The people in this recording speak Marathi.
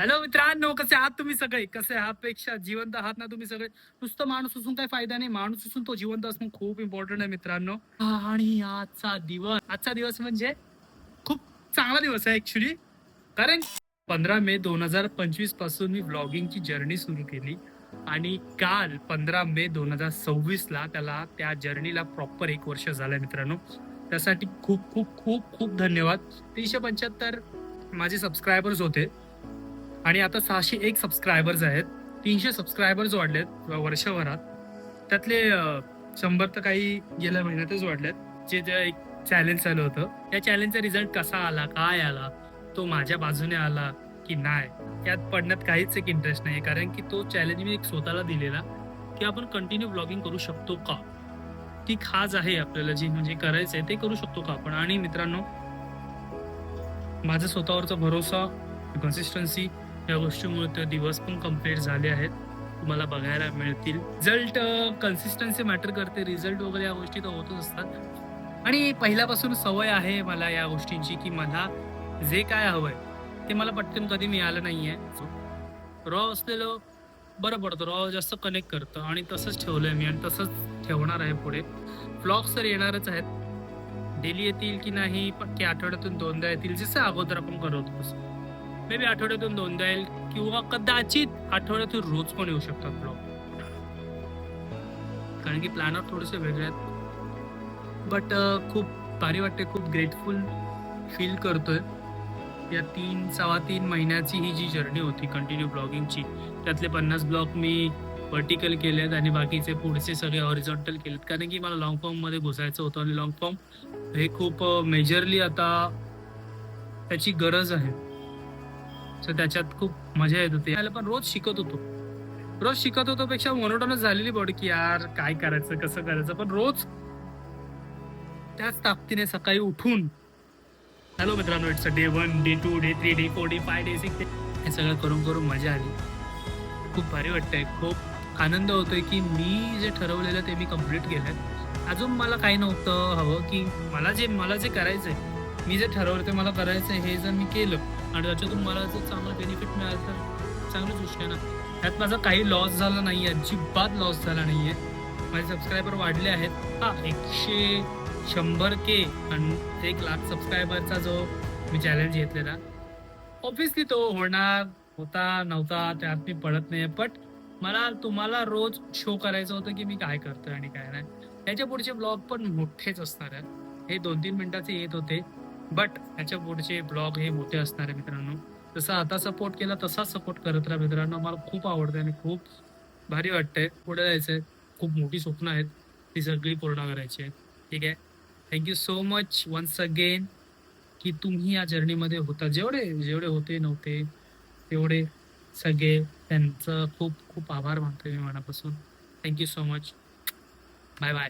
हॅलो मित्रांनो, कसे आहात तुम्ही सगळे? कसे आहातपेक्षा जिवंत आहात ना तुम्ही सगळे? नुसतं माणूस असून काही फायदा नाही, माणूस असून तो जिवंत असणं खूप इम्पॉर्टंट आहे मित्रांनो. आणि आजचा दिवस म्हणजे खूप चांगला दिवस आहे ऍक्च्युली. कारण 15 मे 2025 पासून मी व्लॉगिंगची जर्नी सुरू केली आणि काल 15 मे 2026 ला त्या जर्नीला प्रॉपर 1 वर्ष झालंय मित्रांनो. त्यासाठी खूप खूप खूप खूप धन्यवाद. 375 माझे सबस्क्रायबर्स होते आणि आता 601 सबस्क्रायबर्स आहेत. 300 सबस्क्रायबर्स वाढलेत वर्षभरात. त्यातले 100 तर काही गेल्या महिन्यातच वाढलेत. जे एक चॅलेंज चालू होतं, त्या चॅलेंजचा रिझल्ट कसा आला, काय आला, तो माझ्या बाजूने आला की नाही, यात पडण्यात काहीच एक इंटरेस्ट नाही. कारण की तो चॅलेंज मी एक स्वतःला दिलेला की आपण कंटिन्यू ब्लॉगिंग करू शकतो का? ती खाज आहे आपल्याला, जी म्हणजे करायचंय ते करू शकतो का आपण? आणि मित्रांनो, माझा स्वतःवरचा भरोसा, कन्सिस्टन्सी या गोष्टीमुळे ते दिवस पण कंप्लीट झाले आहेत. तुम्हाला बघायला मिळतील. रिझल्ट, कन्सिस्टन्सी मॅटर करते. रिझल्ट वगैरे या गोष्टी तर होतच असतात. आणि पहिल्यापासून सवय आहे मला या गोष्टींची, की मला जे काय हवंय ते मला पटकन कधी मिळालं नाहीये. रॉ असलेलं बरं पडतं. रॉ जास्त कनेक्ट करतं आणि तसंच ठेवलंय मी आणि तसंच ठेवणार आहे पुढे. व्लॉग्स तर येणारच आहेत. डेली येतील की नाही, पक्के आठवड्यातून 2दा येतील, जसं अगोदर आपण करत होतो. मे बी आठवड्यातून 2दा येईल किंवा कदाचित आठवड्यातून रोज पण येऊ शकतात ब्लॉग. कारण की प्लॅनर थोडेसे वेगळे आहेत. बट खूप भारी वाटते, खूप ग्रेटफुल फील करतोय. या 3 सव्वा 3 महिन्याची ही जी जर्नी होती कंटिन्यू ब्लॉगिंगची, त्यातले 50 ब्लॉग मी व्हर्टिकल केलेत आणि बाकीचे पुढचे सगळे हॉरिझॉन्टल केलेत. कारण की मला लॉंग फॉर्ममध्ये घुसायचं होतं आणि लॉंग फॉर्म हे खूप मेजरली आता त्याची गरज आहे. सो त्याच्यात खूप मजा येत होती. पण रोज शिकत होतो पेक्षा मोनोटोनस झालेली बॉडी, की यार काय करायचं, कसं करायचं. पण रोज त्याच ताकदीने सकाळी उठून, हॅलो मित्रांनो, it's day 1, day 2, day 3, day 4, day 5, day 6, हे सगळं करून करून मजा आली. खूप भारी वाटतंय. खूप आनंद होतोय की मी जे ठरवलेलं ते मी कंप्लीट केलंय. अजून मला काही नव्हतं हवं, की मला जे करायचंय, मी जे ठरवलं ते मला करायचंय, हे जर मी केलं आणि त्याच्यातून मला जर चांगलं बेनिफिट मिळालं तर चांगलीच गोष्ट आहे ना. त्यात माझा काही लॉस झाला नाहीये, अजिबात लॉस झाला नाहीये. माझे सबस्क्रायबर वाढले आहेत. 100K आणि 1 लाख सबस्क्रायबरचा जो मी चॅलेंज घेतलेला, ऑब्व्हियसली तो होता नव्हता त्यात मी पडत नाही. बट मला तुम्हाला रोज शो करायचं होतं की मी काय करतोय आणि काय नाही. त्याच्या पुढचे ब्लॉग पण मोठेच असणार आहेत. हे 2-3 मिनिटाचे येत होते, बट त्याच्या पुढचे ब्लॉग हे मोठे असणार आहे मित्रांनो. जसं आता सपोर्ट केला तसाच सपोर्ट करत राहा मित्रांनो. मला खूप आवडतंय आणि खूप भारी वाटतंय. पुढे जायचंय. खूप मोठी स्वप्न आहेत, ती सगळी पूर्ण करायची आहेत. ठीक आहे. Thank you so much once again, की तुम्ही या जर्नीमध्ये होता. जेवढे जेवढे होते नव्हते तेवढे सगळे, त्यांचं खूप खूप आभार मानतोय मी मनापासून. Thank you so much. Bye bye.